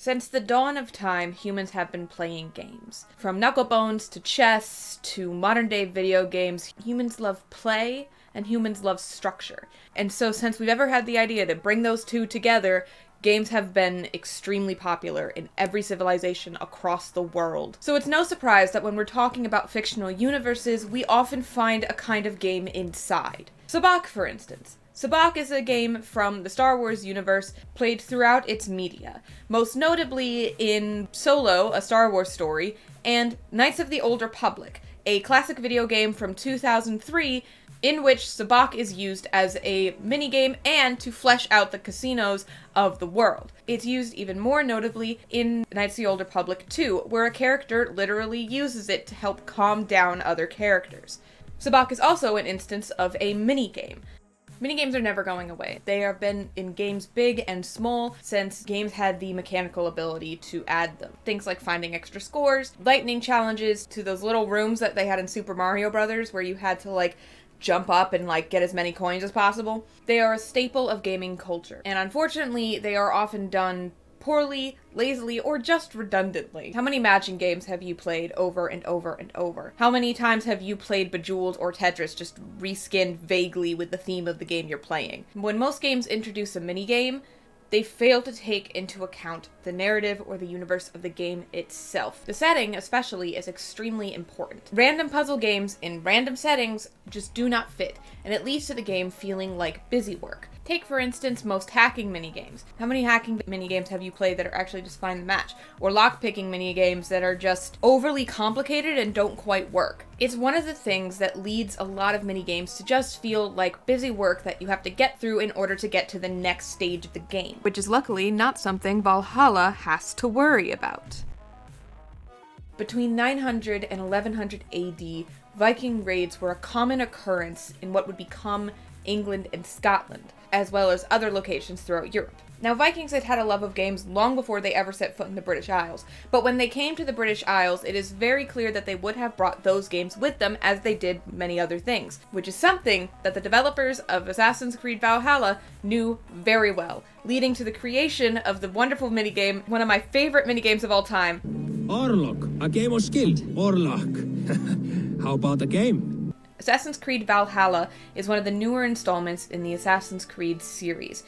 Since the dawn of time, humans have been playing games. From knucklebones to chess to modern-day video games, humans love play and humans love structure. And so since we've ever had the idea to bring those two together, games have been extremely popular in every civilization across the world. So it's no surprise that when we're talking about fictional universes, we often find a kind of game inside. Sabacc, for instance. Sabacc is a game from the Star Wars universe played throughout its media, most notably in Solo, a Star Wars story, and Knights of the Old Republic, a classic video game from 2003 in which Sabacc is used as a minigame and to flesh out the casinos of the world. It's used even more notably in Knights of the Old Republic 2, where a character literally uses it to help calm down other characters. Sabacc is also an instance of a minigame. Minigames are never going away. They have been in games big and small since games had the mechanical ability to add them. Things like finding extra scores, lightning challenges, to those little rooms that they had in Super Mario Brothers where you had to jump up and get as many coins as possible. They are a staple of gaming culture, and unfortunately they are often done poorly, lazily, or just redundantly. How many matching games have you played over and over and over? How many times have you played Bejeweled or Tetris just reskinned vaguely with the theme of the game you're playing? When most games introduce a minigame, they fail to take into account the narrative or the universe of the game itself. The setting, especially, is extremely important. Random puzzle games in random settings just do not fit, and it leads to the game feeling like busy work. Take, for instance, most hacking minigames. How many hacking minigames have you played that are actually just find the match? Or lockpicking minigames that are just overly complicated and don't quite work? It's one of the things that leads a lot of minigames to just feel like busy work that you have to get through in order to get to the next stage of the game. Which is luckily not something Valhalla has to worry about. Between 900 and 1100 AD, Viking raids were a common occurrence in what would become England and Scotland, as well as other locations throughout Europe. Now, Vikings had had a love of games long before they ever set foot in the British Isles, but when they came to the British Isles, it is very clear that they would have brought those games with them as they did many other things, which is something that the developers of Assassin's Creed Valhalla knew very well, leading to the creation of the wonderful minigame, one of my favorite minigames of all time. Orlog, a game of skill. Orlog. How about the game? Assassin's Creed Valhalla is one of the newer installments in the Assassin's Creed series.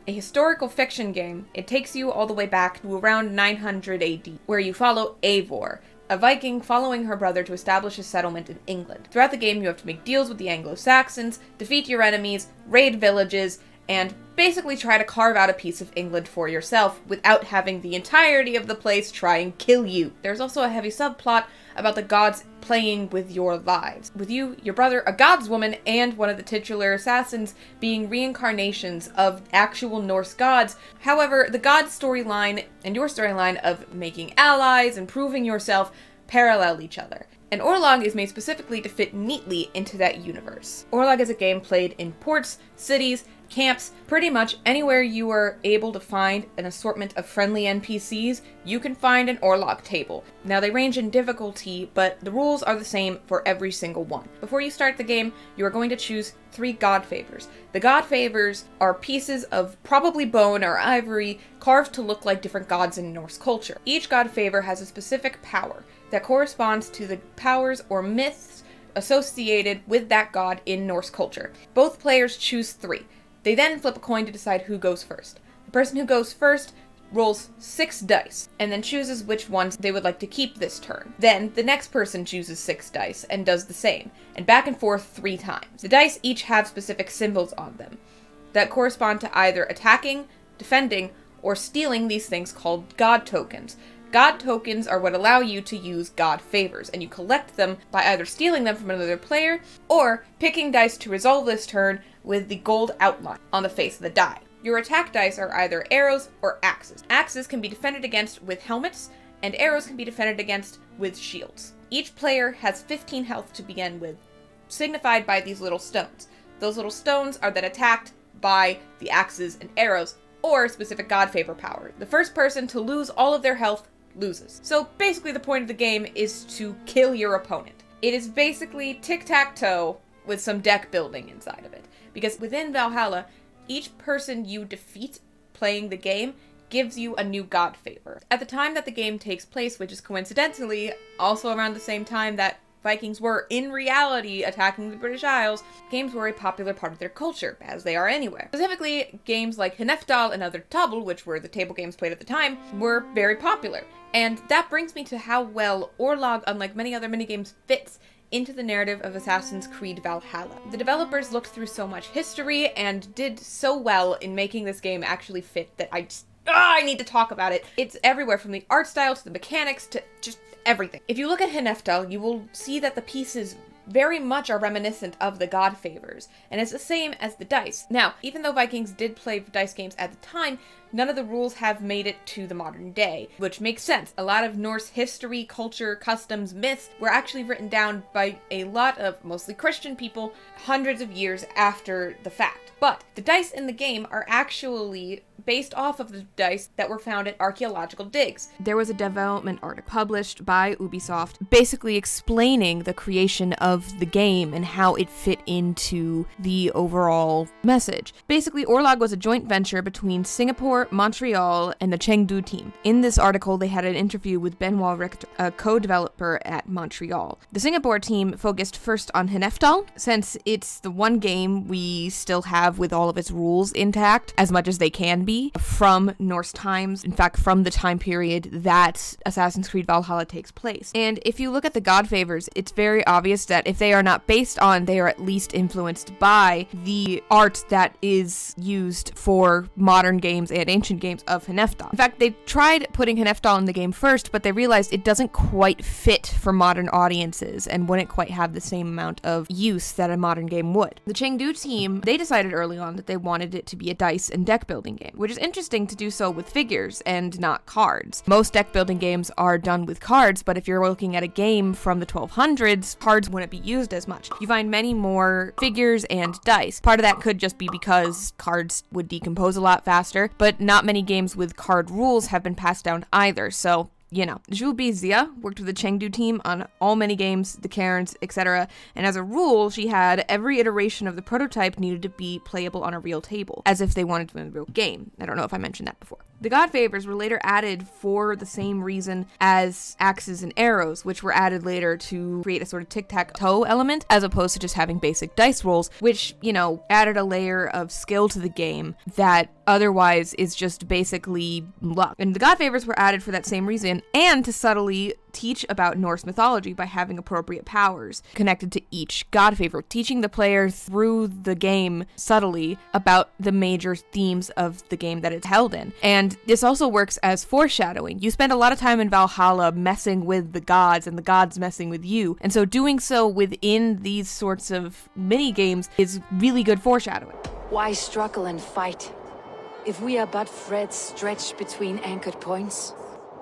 A historical fiction game, it takes you all the way back to around 900 AD, where you follow Eivor, a Viking following her brother to establish a settlement in England. Throughout the game, you have to make deals with the Anglo-Saxons, defeat your enemies, raid villages, and basically try to carve out a piece of England for yourself without having the entirety of the place try and kill you. There's also a heavy subplot about the gods playing with your lives. With you, your brother, a godswoman, and one of the titular assassins being reincarnations of actual Norse gods. However, the god's storyline and your storyline of making allies and proving yourself parallel each other. And Orlog is made specifically to fit neatly into that universe. Orlog is a game played in ports, cities, camps, pretty much anywhere you are able to find an assortment of friendly NPCs, you can find an Orlog table. Now they range in difficulty, but the rules are the same for every single one. Before you start the game, you are going to choose 3 god favors. The god favors are pieces of probably bone or ivory carved to look like different gods in Norse culture. Each god favor has a specific power that corresponds to the powers or myths associated with that god in Norse culture. Both players choose 3. They then flip a coin to decide who goes first. The person who goes first rolls 6 dice, and then chooses which ones they would like to keep this turn. Then, the next person chooses 6 dice, and does the same, and back and forth 3 times. The dice each have specific symbols on them that correspond to either attacking, defending, or stealing these things called god tokens. God tokens are what allow you to use god favors, and you collect them by either stealing them from another player, or picking dice to resolve this turn with the gold outline on the face of the die. Your attack dice are either arrows or axes. Axes can be defended against with helmets, and arrows can be defended against with shields. Each player has 15 health to begin with, signified by these little stones. Those little stones are then attacked by the axes and arrows, or specific god favor power. The first person to lose all of their health loses. So basically the point of the game is to kill your opponent. It is basically tic-tac-toe with some deck building inside of it. Because within Valhalla, each person you defeat playing the game gives you a new god favor. At the time that the game takes place, which is coincidentally also around the same time that Vikings were, in reality, attacking the British Isles, games were a popular part of their culture, as they are anywhere. Specifically, games like Hneftal and other Tabl, which were the table games played at the time, were very popular. And that brings me to how well Orlog, unlike many other minigames, fits into the narrative of Assassin's Creed Valhalla. The developers looked through so much history and did so well in making this game actually fit that I need to talk about it. It's everywhere, from the art style to the mechanics to just everything. If you look at Hneftal, you will see that the pieces very much are reminiscent of the god favors, and it's the same as the dice. Now, even though Vikings did play dice games at the time, none of the rules have made it to the modern day, which makes sense. A lot of Norse history, culture, customs, myths were actually written down by a lot of mostly Christian people hundreds of years after the fact. But the dice in the game are actually based off of the dice that were found at archaeological digs. There was a development article published by Ubisoft basically explaining the creation of the game and how it fit into the overall message. Basically, Orlog was a joint venture between Singapore, Montreal, and the Chengdu team. In this article, they had an interview with Benoit Richter, a co-developer at Montreal. The Singapore team focused first on Hneftal, since it's the one game we still have with all of its rules intact, as much as they can be, from Norse times, in fact, from the time period that Assassin's Creed Valhalla takes place. And if you look at the god favors, it's very obvious that if they are not based on, they are at least influenced by the art that is used for modern games and ancient games of Hneftal. In fact, they tried putting Hneftal in the game first, but they realized it doesn't quite fit for modern audiences and wouldn't quite have the same amount of use that a modern game would. The Chengdu team, they decided early on that they wanted it to be a dice and deck building game, which is interesting to do so with figures and not cards. Most deck building games are done with cards, but if you're looking at a game from the 1200s, cards wouldn't be used as much. You find many more figures and dice. Part of that could just be because cards would decompose a lot faster, but not many games with card rules have been passed down either, so you know. Zhu Bizia worked with the Chengdu team on all many games, the Cairns, etc., and as a rule, she had every iteration of the prototype needed to be playable on a real table, as if they wanted to win a real game. I don't know if I mentioned that before. The god favors were later added for the same reason as axes and arrows, which were added later to create a sort of tic-tac-toe element, as opposed to just having basic dice rolls, which, you know, added a layer of skill to the game that otherwise is just basically luck. And the god favors were added for that same reason, and to subtly teach about Norse mythology by having appropriate powers connected to each god favor, teaching the player through the game subtly about the major themes of the game that it's held in. And this also works as foreshadowing. You spend a lot of time in Valhalla messing with the gods and the gods messing with you, and so doing so within these sorts of mini games is really good foreshadowing. Why struggle and fight if we are but threads stretched between anchored points?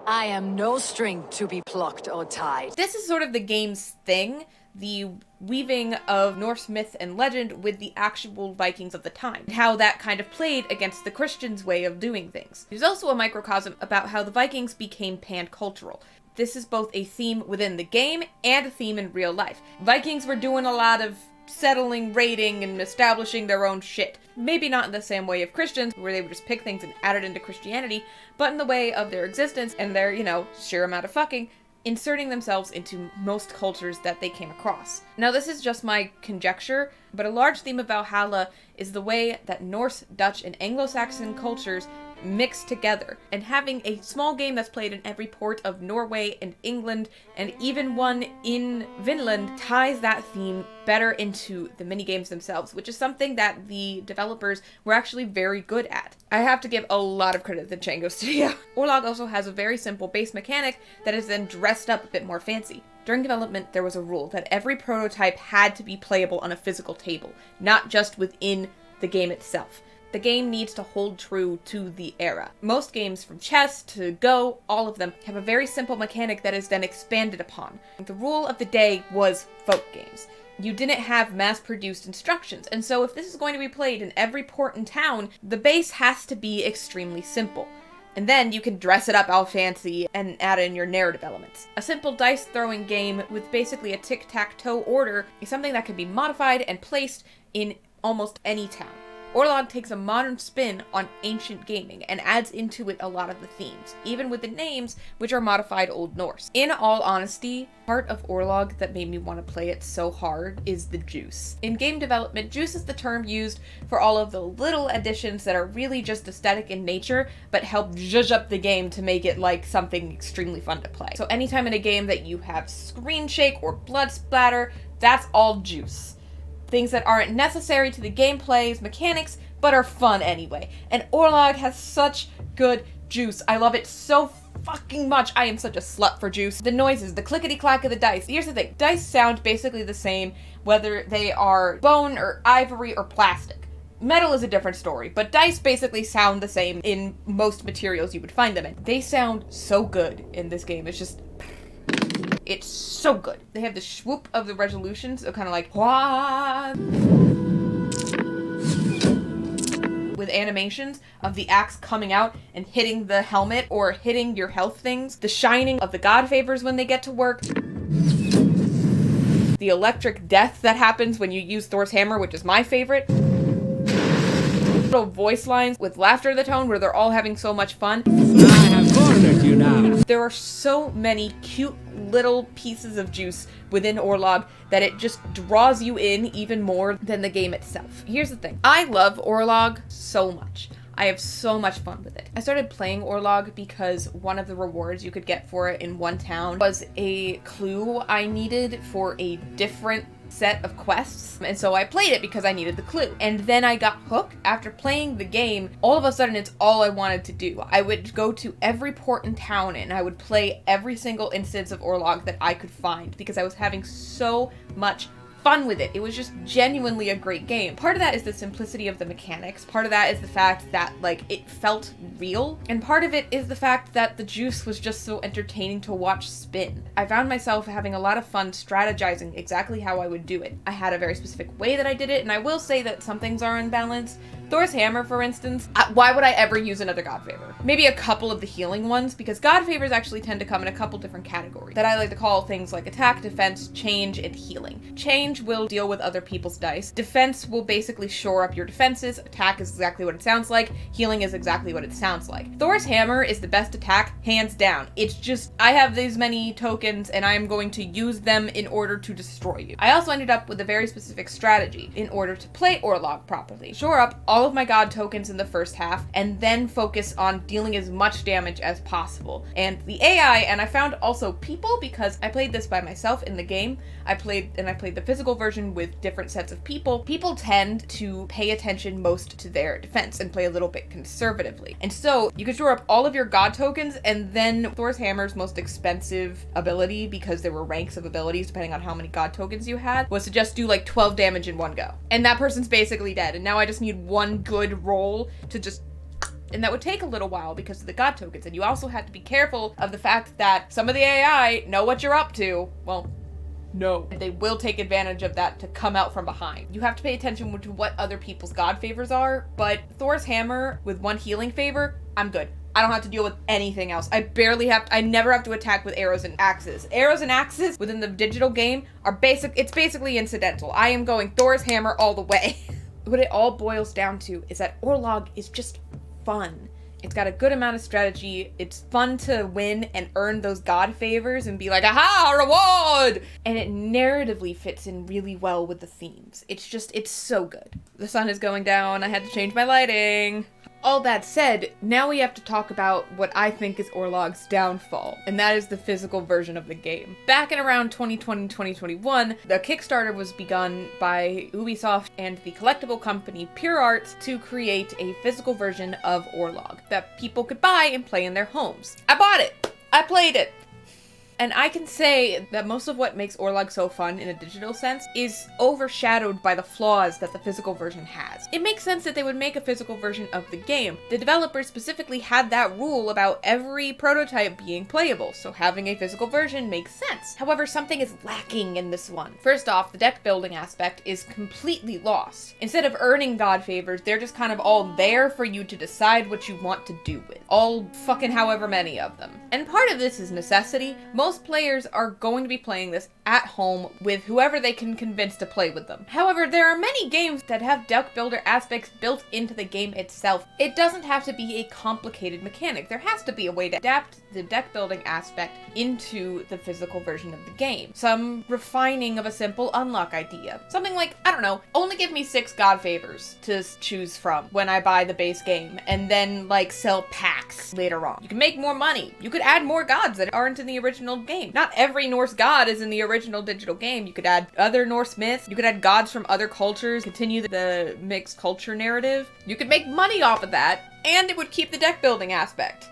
I am no string to be plucked or tied. This is sort of the game's thing, the weaving of Norse myth and legend with the actual Vikings of the time, and how that kind of played against the Christians' way of doing things. There's also a microcosm about how the Vikings became pan-cultural. This is both a theme within the game and a theme in real life. Vikings were doing a lot of settling, raiding, and establishing their own shit. Maybe not in the same way of Christians, where they would just pick things and add it into Christianity, but in the way of their existence and their, sheer amount of fucking, inserting themselves into most cultures that they came across. Now, this is just my conjecture, but a large theme of Valhalla is the way that Norse, Dutch, and Anglo-Saxon cultures mixed together, and having a small game that's played in every port of Norway and England, and even one in Vinland, ties that theme better into the minigames themselves, which is something that the developers were actually very good at. I have to give a lot of credit to the Django studio. Orlog also has a very simple base mechanic that is then dressed up a bit more fancy. During development, there was a rule that every prototype had to be playable on a physical table, not just within the game itself. The game needs to hold true to the era. Most games, from chess to Go, all of them, have a very simple mechanic that is then expanded upon. The rule of the day was folk games. You didn't have mass-produced instructions, and so if this is going to be played in every port in town, the base has to be extremely simple. And then you can dress it up all fancy and add in your narrative elements. A simple dice-throwing game with basically a tic-tac-toe order is something that can be modified and placed in almost any town. Orlog takes a modern spin on ancient gaming and adds into it a lot of the themes, even with the names, which are modified Old Norse. In all honesty, part of Orlog that made me want to play it so hard is the juice. In game development, juice is the term used for all of the little additions that are really just aesthetic in nature, but help zhuzh up the game to make it like something extremely fun to play. So anytime in a game that you have screen shake or blood splatter, that's all juice. Things that aren't necessary to the gameplay's mechanics, but are fun anyway. And Orlog has such good juice. I love it so fucking much. I am such a slut for juice. The noises, the clickety-clack of the dice. Here's the thing. Dice sound basically the same, whether they are bone or ivory or plastic. Metal is a different story, but dice basically sound the same in most materials you would find them in. They sound so good in this game. It's so good. They have the swoop of the resolutions, so kind of like, wah, with animations of the axe coming out and hitting the helmet or hitting your health things. The shining of the god favors when they get to work. The electric death that happens when you use Thor's hammer, which is my favorite. Little voice lines with laughter in the tone where they're all having so much fun. I have cornered you now. There are so many cute little pieces of juice within Orlog that it just draws you in even more than the game itself. Here's the thing. I love Orlog so much. I have so much fun with it. I started playing Orlog because one of the rewards you could get for it in one town was a clue I needed for a different set of quests, and so I played it because I needed the clue. And then I got hooked. After playing the game, all of a sudden it's all I wanted to do. I would go to every port in town and I would play every single instance of Orlog that I could find because I was having so much fun with it. It was just genuinely a great game. Part of that is the simplicity of the mechanics. Part of that is the fact that, like, it felt real. And part of it is the fact that the juice was just so entertaining to watch spin. I found myself having a lot of fun strategizing exactly how I would do it. I had a very specific way that I did it, and I will say that some things are unbalanced. Thor's hammer, for instance, why would I ever use another god favor? Maybe a couple of the healing ones, because god favors actually tend to come in a couple different categories that I like to call things like attack, defense, change, and healing. Change will deal with other people's dice. Defense will basically shore up your defenses. Attack is exactly what it sounds like. Healing is exactly what it sounds like. Thor's hammer is the best attack, hands down. It's just, I have these many tokens and I am going to use them in order to destroy you. I also ended up with a very specific strategy in order to play Orlog properly. Shore up all of my god tokens in the first half and then focus on dealing as much damage as possible. And the AI, and I found also people, because I played this by myself in the game. I played the physical version with different sets of people. People tend to pay attention most to their defense and play a little bit conservatively. And so you could shore up all of your god tokens, and then Thor's hammer's most expensive ability, because there were ranks of abilities depending on how many god tokens you had, was to just do like 12 damage in one go. And that person's basically dead. And now I just need one good roll to just, and that would take a little while because of the god tokens. And you also had to be careful of the fact that some of the AI know what you're up to. Well, no. They will take advantage of that to come out from behind. You have to pay attention to what other people's god favors are, but Thor's hammer with one healing favor, I'm good. I don't have to deal with anything else. I never have to attack with arrows and axes. Arrows and axes within the digital game are it's basically incidental. I am going Thor's hammer all the way. What it all boils down to is that Orlog is just fun. It's got a good amount of strategy. It's fun to win and earn those god favors and be like, aha, reward! And it narratively fits in really well with the themes. It's so good. The sun is going down. I had to change my lighting. All that said, now we have to talk about what I think is Orlog's downfall, and that is the physical version of the game. Back in around 2020-2021, the Kickstarter was begun by Ubisoft and the collectible company PureArts to create a physical version of Orlog that people could buy and play in their homes. I bought it! I played it! And I can say that most of what makes Orlog so fun in a digital sense is overshadowed by the flaws that the physical version has. It makes sense that they would make a physical version of the game. The developers specifically had that rule about every prototype being playable, so having a physical version makes sense. However, something is lacking in this one. First off, the deck building aspect is completely lost. Instead of earning god favors, they're just kind of all there for you to decide what you want to do with. All fucking however many of them. And part of this is necessity. Most players are going to be playing this at home with whoever they can convince to play with them. However, there are many games that have deck builder aspects built into the game itself. It doesn't have to be a complicated mechanic. There has to be a way to adapt the deck building aspect into the physical version of the game. Some refining of a simple unlock idea. Something like, I don't know, only give me 6 god favors to choose from when I buy the base game, and then like sell packs later on. You can make more money. You could add more gods that aren't in the original game. Not every Norse god is in the original digital game. You could add other Norse myths. You could add gods from other cultures, continue the mixed culture narrative. You could make money off of that, and it would keep the deck building aspect.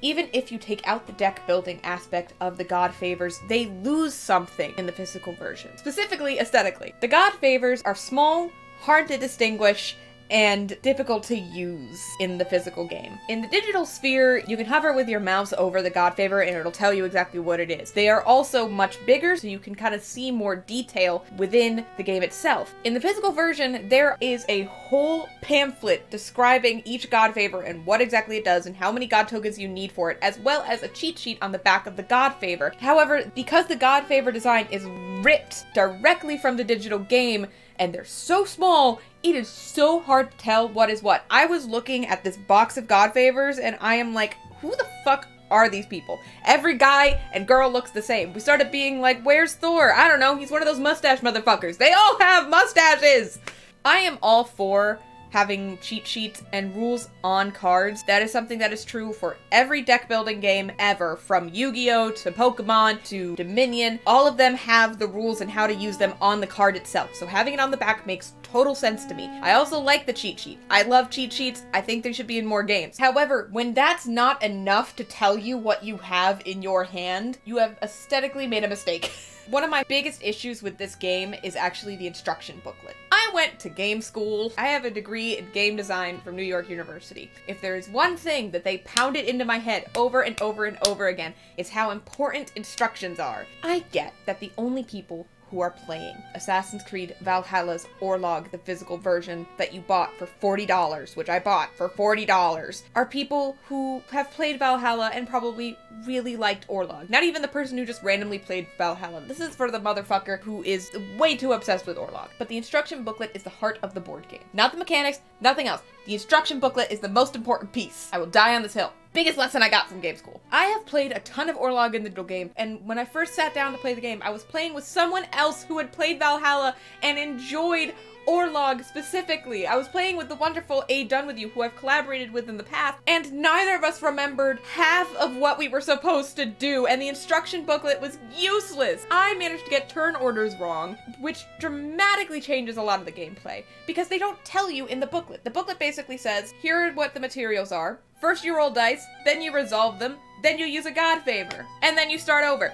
Even if you take out the deck building aspect of the god favors, they lose something in the physical version. Specifically, aesthetically. The god favors are small, hard to distinguish, and difficult to use in the physical game. In the digital sphere, you can hover with your mouse over the god favor and it'll tell you exactly what it is. They are also much bigger, so you can kind of see more detail within the game itself. In the physical version, there is a whole pamphlet describing each god favor and what exactly it does and how many god tokens you need for it, as well as a cheat sheet on the back of the god favor. However, because the god favor design is ripped directly from the digital game, and they're so small, it is so hard to tell what is what. I was looking at this box of god favors and I am like, who the fuck are these people? Every guy and girl looks the same. We started being like, where's Thor? I don't know, he's one of those mustache motherfuckers. They all have mustaches! I am all for having cheat sheets and rules on cards. That is something that is true for every deck building game ever, from Yu-Gi-Oh! To Pokemon to Dominion. All of them have the rules and how to use them on the card itself, so having it on the back makes total sense to me. I also like the cheat sheet. I love cheat sheets. I think they should be in more games. However, when that's not enough to tell you what you have in your hand, you have aesthetically made a mistake. One of my biggest issues with this game is actually the instruction booklet. I went to game school. I have a degree in game design from New York University. If there is one thing that they pounded into my head over and over and over again, it's how important instructions are. I get that the only people who are playing Assassin's Creed Valhalla's Orlog, the physical version that you bought for $40, which I bought for $40, are people who have played Valhalla and probably really liked Orlog. Not even the person who just randomly played Valhalla. This is for the motherfucker who is way too obsessed with Orlog. But the instruction booklet is the heart of the board game. Not the mechanics, nothing else. The instruction booklet is the most important piece. I will die on this hill. Biggest lesson I got from game school. I have played a ton of Orlog in the digital game, and when I first sat down to play the game, I was playing with someone else who had played Valhalla and enjoyed Orlog specifically. I was playing with the wonderful A Done With You, who I've collaborated with in the past, and neither of us remembered half of what we were supposed to do, and the instruction booklet was useless. I managed to get turn orders wrong, which dramatically changes a lot of the gameplay, because they don't tell you in the booklet. The booklet basically says, here are what the materials are. First you roll dice, then you resolve them, then you use a god favor, and then you start over.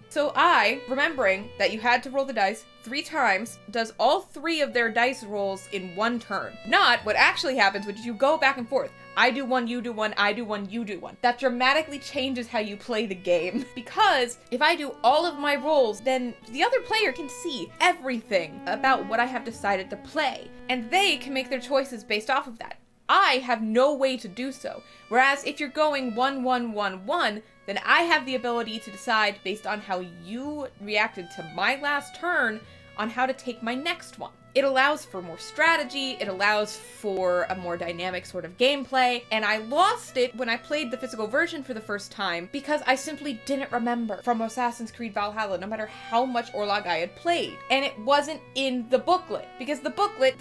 So I, remembering that you had to roll the dice 3 times, does all 3 of their dice rolls in one turn. Not what actually happens, which is you go back and forth. I do one, you do one, I do one, you do one. That dramatically changes how you play the game. Because if I do all of my rolls, then the other player can see everything about what I have decided to play. And they can make their choices based off of that. I have no way to do so. Whereas if you're going 1-1-1-1, then I have the ability to decide based on how you reacted to my last turn on how to take my next one. It allows for more strategy, it allows for a more dynamic sort of gameplay, and I lost it when I played the physical version for the first time because I simply didn't remember from Assassin's Creed Valhalla, no matter how much Orlog I had played. And it wasn't in the booklet, because the booklet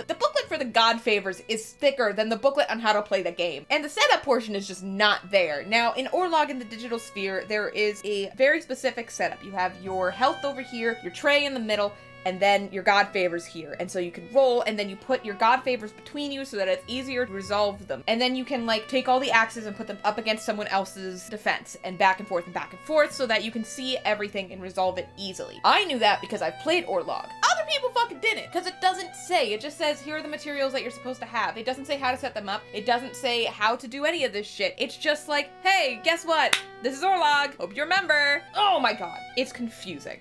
for the God Favors is thicker than the booklet on how to play the game. And the setup portion is just not there. Now, in Orlog in the digital sphere, there is a very specific setup. You have your health over here, your tray in the middle, and then your god favors here. And so you can roll, and then you put your god favors between you so that it's easier to resolve them. And then you can like take all the axes and put them up against someone else's defense and back and forth so that you can see everything and resolve it easily. I knew that because I've played Orlog. Other people fucking didn't, because it doesn't say. It just says, here are the materials that you're supposed to have. It doesn't say how to set them up. It doesn't say how to do any of this shit. It's just like, hey, guess what? This is Orlog. Hope you remember. Oh my god. It's confusing.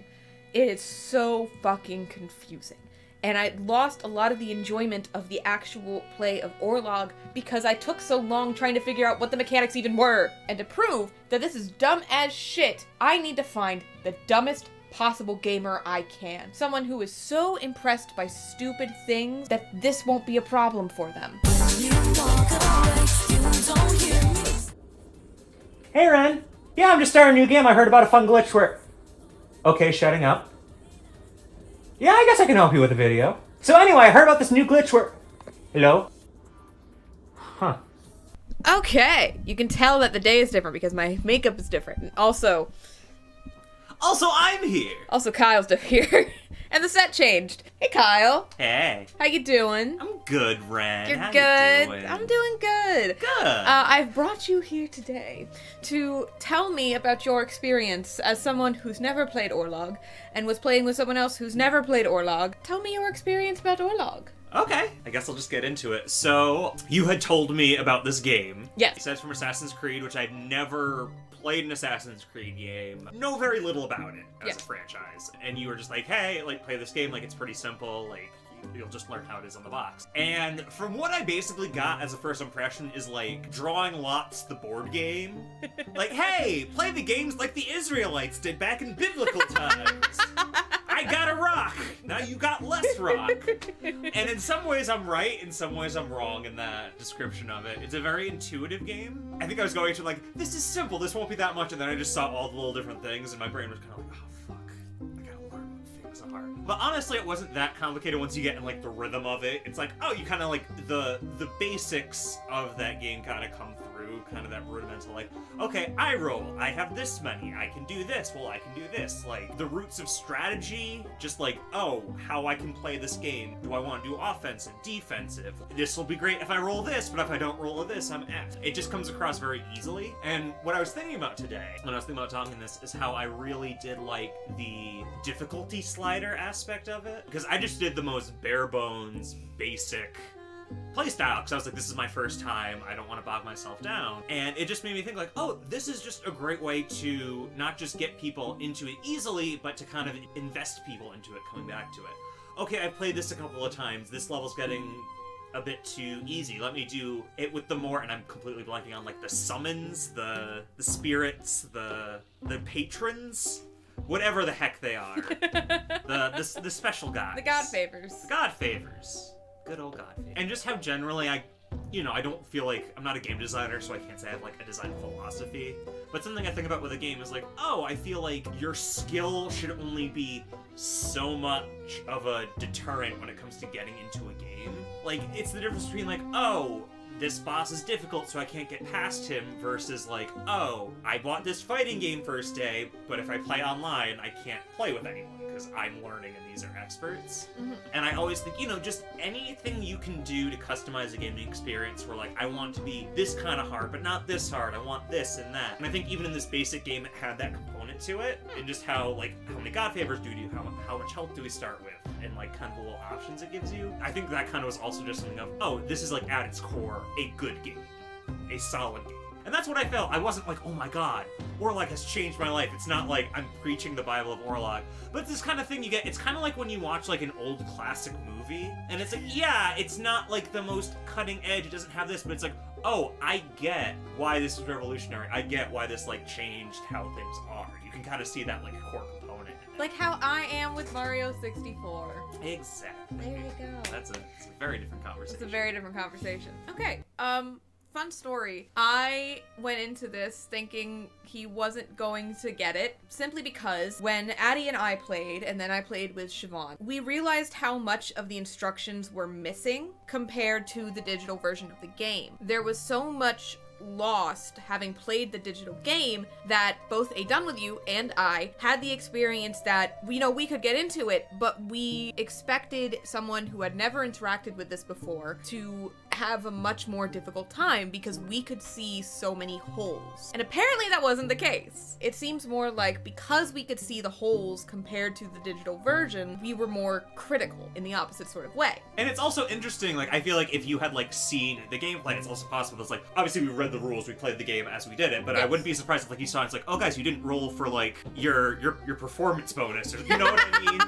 It is so fucking confusing. And I lost a lot of the enjoyment of the actual play of Orlog because I took so long trying to figure out what the mechanics even were. And to prove that this is dumb as shit, I need to find the dumbest possible gamer I can. Someone who is so impressed by stupid things that this won't be a problem for them. Hey, Ren. Yeah, I'm just starting a new game. I heard about a fun glitch where... Okay, shutting up. Yeah, I guess I can help you with a video. So anyway, I heard about this new glitch where... Hello? Huh. Okay, you can tell that the day is different because my makeup is different. And also, I'm here. Also, Kyle's here. And the set changed. Hey, Kyle. Hey. How you doing? I'm good, Ren. You're How good. You doing? I'm doing good. Good. I've brought you here today to tell me about your experience as someone who's never played Orlog and was playing with someone else who's never played Orlog. Tell me your experience about Orlog. Okay, I guess I'll just get into it. So, you had told me about this game. Yes. It says from Assassin's Creed, which I'd never played an Assassin's Creed game. Know very little about it as a franchise. And you were just like, hey, like, play this game, like, it's pretty simple, like, you'll just learn how it is on the box. And from what I basically got as a first impression is, like, drawing lots the board game. Like, hey, play the games like the Israelites did back in biblical times. I got a rock. Now you got less rock. And in some ways I'm right, in some ways I'm wrong in that description of it. It's a very intuitive game. I think I was going to like, this is simple, this won't be that much, and then I just saw all the little different things, and my brain was kind of like, oh fuck, I gotta learn what things are. But honestly, it wasn't that complicated once you get in like the rhythm of it. It's like, oh, you kind of like, the basics of that game kind of come through, kind of that rudimental like, okay, I roll, I have this many, I can do this, well, I can do this. Like, the roots of strategy, just like, oh, how I can play this game. Do I want to do offensive, defensive? This will be great if I roll this, but if I don't roll this, I'm F. It just comes across very easily. And what I was thinking about today, when I was thinking about talking this, is how I really did like the difficulty slider aspect of it. Because I just did the most bare bones, basic playstyle, because I was like, this is my first time, I don't want to bog myself down. And it just made me think like, oh, this is just a great way to not just get people into it easily, but to kind of invest people into it, coming back to it. Okay, I've played this a couple of times, this level's getting a bit too easy. Let me do it with the more, and I'm completely blanking on like the summons, the spirits, the patrons, whatever the heck they are. the special guys. The God favors. The God favors. Good old God. And just how generally I don't feel like, I'm not a game designer, so I can't say I have like a design philosophy, but something I think about with a game is like, oh, I feel like your skill should only be so much of a deterrent when it comes to getting into a game. Like, it's the difference between like, oh, this boss is difficult so I can't get past him, versus like, oh, I bought this fighting game first day, but if I play online, I can't play with anyone because I'm learning and these are experts. Mm-hmm. And I always think, just anything you can do to customize a gaming experience where like, I want to be this kind of hard, but not this hard, I want this and that. And I think even in this basic game, it had that component to it, and just how many God favors do you do, how much health do we start with, and like kind of the little options it gives you. I think that kind of was also just something of, oh, this is like at its core a good game, a solid game. And that's what I felt. I wasn't like, oh my god, Orlog has changed my life. It's not like I'm preaching the Bible of Orlog. But this kind of thing you get, it's kind of like when you watch like an old classic movie, and it's like, yeah, it's not like the most cutting edge, it doesn't have this, but it's like, oh, I get why this is revolutionary. I get why this like changed how things are. You can kind of see that like core component in it. Like how I am with Mario 64. Exactly. There you go. It's a very different conversation. It's a very different conversation. Okay, fun story. I went into this thinking he wasn't going to get it, simply because when Addie and I played, and then I played with Siobhan, we realized how much of the instructions were missing compared to the digital version of the game. There was so much lost having played the digital game that both A Done With You and I had the experience that we could get into it, but we expected someone who had never interacted with this before to have a much more difficult time because we could see so many holes. And apparently that wasn't the case. It seems more like because we could see the holes compared to the digital version, we were more critical in the opposite sort of way. And it's also interesting, like, I feel like if you had, like, seen the gameplay, it's also possible it's like, obviously we read the rules, we played the game as we did it, but yes. I wouldn't be surprised if, like, you saw it's like, oh guys, you didn't roll for, like, your performance bonus, or, you know what I mean?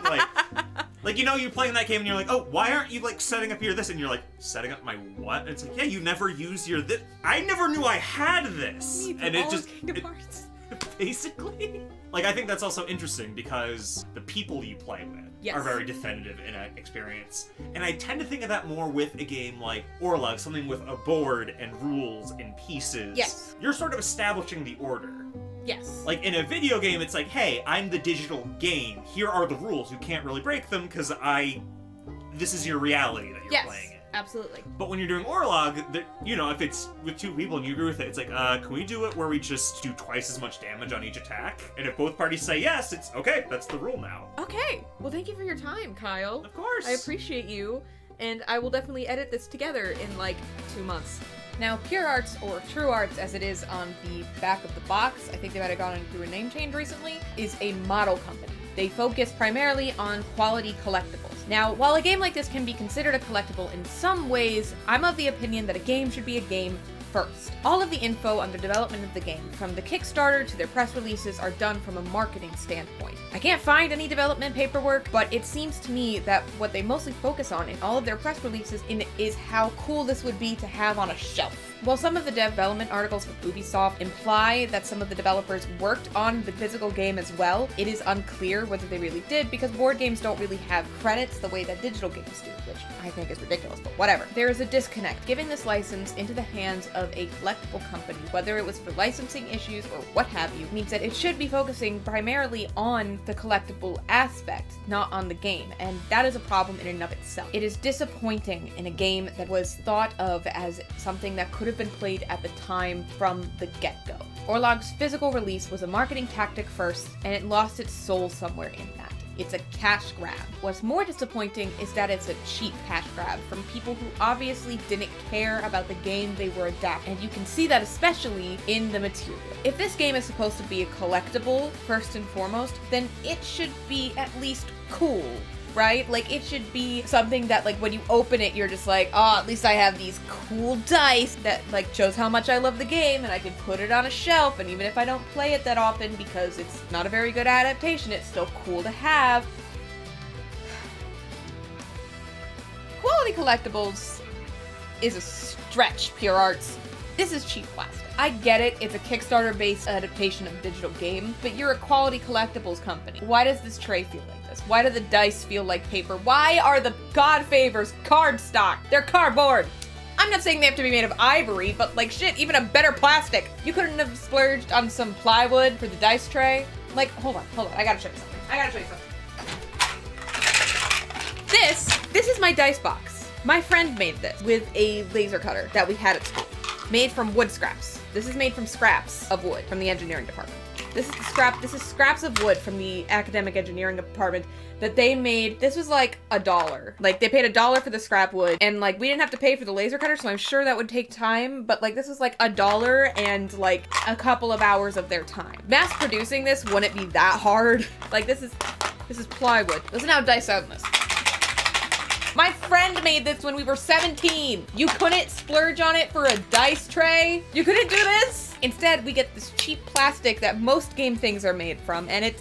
Like, you're playing that game and you're like, oh, why aren't you, like, setting up your this? And you're like, setting up my what? And it's like, yeah, you never use your this. I never knew I had this. And it just... basically. Like, I think that's also interesting because the people you play with Yes. are very definitive in an experience. And I tend to think of that more with a game like Orlog, something with a board and rules and pieces. Yes. You're sort of establishing the order. Yes. Like, in a video game, it's like, hey, I'm the digital game. Here are the rules. You can't really break them because this is your reality that you're playing in. Absolutely. But when you're doing Orlog, if it's with two people and you agree with it, it's like, can we do it where we just do twice as much damage on each attack? And if both parties say yes, it's okay, that's the rule now. Okay. Well, thank you for your time, Kyle. Of course. I appreciate you, and I will definitely edit this together in like 2 months. Now, PureArts, or TrueArts as it is on the back of the box, I think they might have gone through a name change recently, is a model company. They focus primarily on quality collectibles. Now, while a game like this can be considered a collectible in some ways, I'm of the opinion that a game should be a game first. All of the info on the development of the game, from the Kickstarter to their press releases, are done from a marketing standpoint. I can't find any development paperwork, but it seems to me that what they mostly focus on in all of their press releases is how cool this would be to have on a shelf. While some of the development articles from Ubisoft imply that some of the developers worked on the physical game as well, it is unclear whether they really did, because board games don't really have credits the way that digital games do, which I think is ridiculous, but whatever. There is a disconnect. Giving this license into the hands of a collectible company, whether it was for licensing issues or what have you, means that it should be focusing primarily on the collectible aspect, not on the game, and that is a problem in and of itself. It is disappointing in a game that was thought of as something that could have been played at the time from the get-go. Orlog's physical release was a marketing tactic first, and it lost its soul somewhere in that. It's a cash grab. What's more disappointing is that it's a cheap cash grab from people who obviously didn't care about the game they were adapting, and you can see that especially in the material. If this game is supposed to be a collectible, first and foremost, then it should be at least cool, right? Like, it should be something that, like, when you open it, you're just like, oh, at least I have these cool dice that, like, shows how much I love the game, and I can put it on a shelf, and even if I don't play it that often because it's not a very good adaptation, it's still cool to have. Quality collectibles is a stretch, PureArts. This is cheap plastic. I get it, it's a Kickstarter-based adaptation of a digital game, but you're a quality collectibles company. Why does this tray feel like this? Why do the dice feel like paper? Why are the God Favors cardstock? They're cardboard! I'm not saying they have to be made of ivory, but like shit, even a better plastic. You couldn't have splurged on some plywood for the dice tray? Like, hold on, I gotta show you something. This is my dice box. My friend made this with a laser cutter that we had at school. Made from wood scraps. This is made from scraps of wood from the engineering department. This is scraps of wood from the academic engineering department that they made. This was like $1. Like, they paid $1 for the scrap wood, and like we didn't have to pay for the laser cutter, so I'm sure that would take time, but like this was like $1 and like a couple of hours of their time. Mass producing this wouldn't be that hard. Like, this is plywood. Listen how dice sound in this. My friend made this when we were 17. You couldn't splurge on it for a dice tray? You couldn't do this? Instead, we get this cheap plastic that most game things are made from, and it's...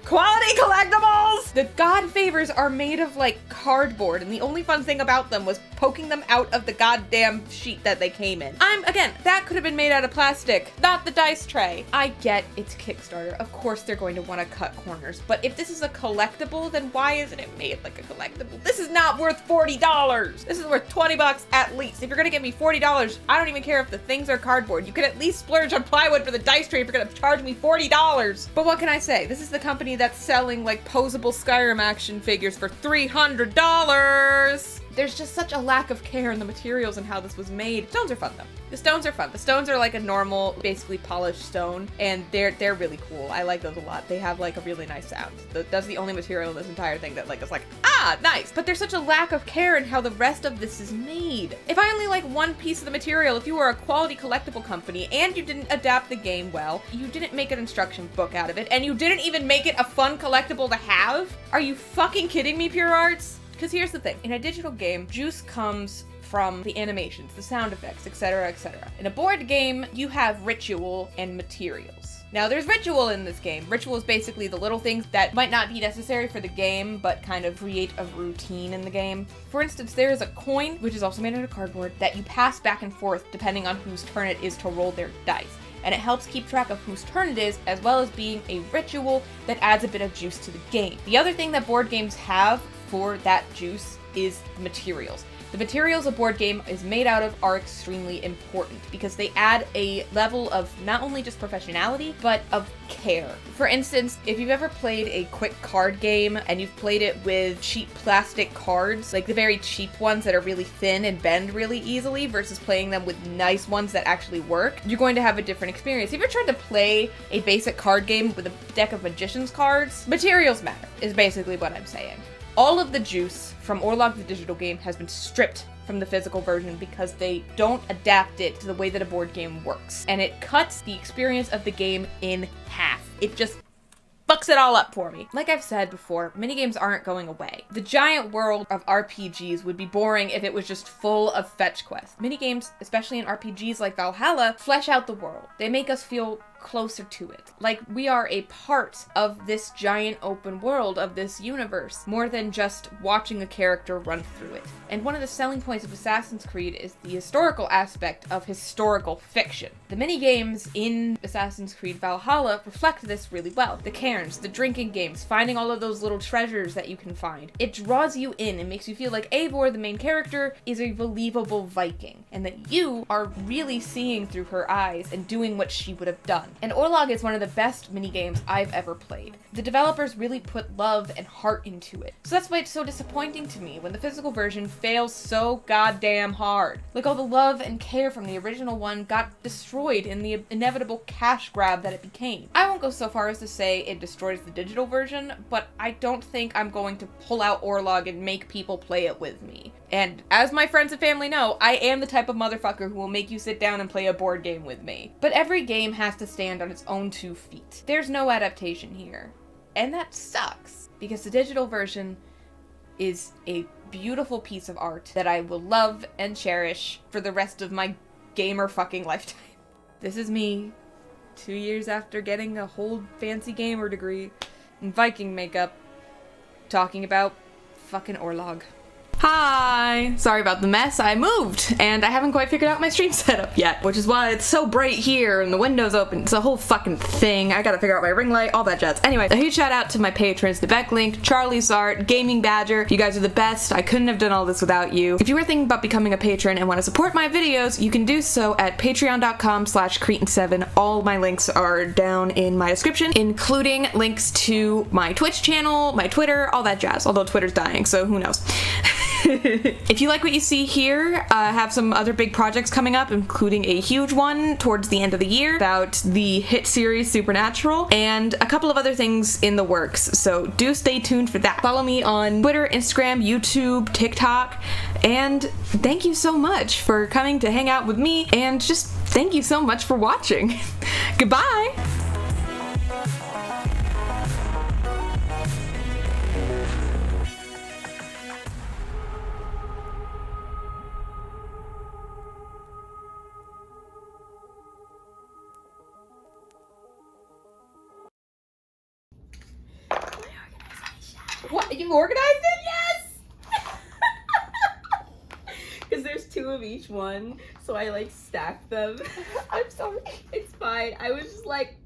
Quality collectibles! The God Favors are made of, like, cardboard, and the only fun thing about them was poking them out of the goddamn sheet that they came in. Again, that could have been made out of plastic, not the dice tray. I get it's Kickstarter. Of course they're going to want to cut corners, but if this is a collectible, then why isn't it made like a collectible? This is not worth $40. This is worth 20 bucks at least. If you're gonna give me $40, I don't even care if the things are cardboard. You could at least splurge on plywood for the dice tray if you're gonna charge me $40. But what can I say? This is the company that's selling like posable Skyrim action figures for $300. There's just such a lack of care in the materials and how this was made. Stones are fun though. The stones are fun. The stones are like a normal, basically polished stone, and they're really cool. I like those a lot. They have like a really nice sound. That's the only material in this entire thing that like is like, ah, nice. But there's such a lack of care in how the rest of this is made. If I only like one piece of the material, if you were a quality collectible company and you didn't adapt the game well, you didn't make an instruction book out of it, and you didn't even make it a fun collectible to have, are you fucking kidding me, PureArts? Because here's the thing, in a digital game, juice comes from the animations, the sound effects, etc., etc. In a board game, you have ritual and materials. Now, there's ritual in this game. Ritual is basically the little things that might not be necessary for the game, but kind of create a routine in the game. For instance, there is a coin, which is also made out of cardboard, that you pass back and forth depending on whose turn it is to roll their dice. and it helps keep track of whose turn it is, as well as being a ritual that adds a bit of juice to the game. The other thing that board games have for that juice is materials. The materials a board game is made out of are extremely important because they add a level of not only just professionality, but of care. For instance, if you've ever played a quick card game and you've played it with cheap plastic cards, like the very cheap ones that are really thin and bend really easily versus playing them with nice ones that actually work, you're going to have a different experience. If you're trying to play a basic card game with a deck of magician's cards, materials matter, is basically what I'm saying. All of the juice from Orlog the digital game has been stripped from the physical version because they don't adapt it to the way that a board game works. And it cuts the experience of the game in half. It just fucks it all up for me. Like I've said before, minigames aren't going away. The giant world of RPGs would be boring if it was just full of fetch quests. Minigames, especially in RPGs like Valhalla, flesh out the world. They make us feel closer to it. Like we are a part of this giant open world of this universe, more than just watching a character run through it. And one of the selling points of Assassin's Creed is the historical aspect of historical fiction. The minigames in Assassin's Creed Valhalla reflect this really well. The cairns, the drinking games, finding all of those little treasures that you can find. It draws you in and makes you feel like Eivor, the main character, is a believable Viking, and that you are really seeing through her eyes and doing what she would have done. And Orlog is one of the best minigames I've ever played. The developers really put love and heart into it. So that's why it's so disappointing to me when the physical version fails so goddamn hard. Like all the love and care from the original one got destroyed in the inevitable cash grab that it became. I won't go so far as to say it destroys the digital version, but I don't think I'm going to pull out Orlog and make people play it with me. And as my friends and family know, I am the type of motherfucker who will make you sit down and play a board game with me. But every game has to stand on its own 2 feet. There's no adaptation here. And that sucks, because the digital version is a beautiful piece of art that I will love and cherish for the rest of my gamer fucking lifetime. This is me, 2 years after getting a whole fancy gamer degree in Viking makeup, talking about fucking Orlog. Hi! Sorry about the mess. I moved, and I haven't quite figured out my stream setup yet, which is why it's so bright here and the window's open. It's a whole fucking thing. I gotta figure out my ring light, all that jazz. Anyway, a huge shout out to my patrons, The Becklink, Charlie's Art, Gaming Badger. You guys are the best. I couldn't have done all this without you. If you were thinking about becoming a patron and want to support my videos, you can do so at patreon.com/Cretan7. All my links are down in my description, including links to my Twitch channel, my Twitter, all that jazz. Although Twitter's dying, so who knows. If you like what you see here, I have some other big projects coming up, including a huge one towards the end of the year about the hit series Supernatural, and a couple of other things in the works, so do stay tuned for that. Follow me on Twitter, Instagram, YouTube, TikTok, and thank you so much for coming to hang out with me, and just thank you so much for watching. Goodbye! What? You organized it? Yes! Because there's 2 of each one, so I like stacked them. I'm sorry. It's fine. I was just like,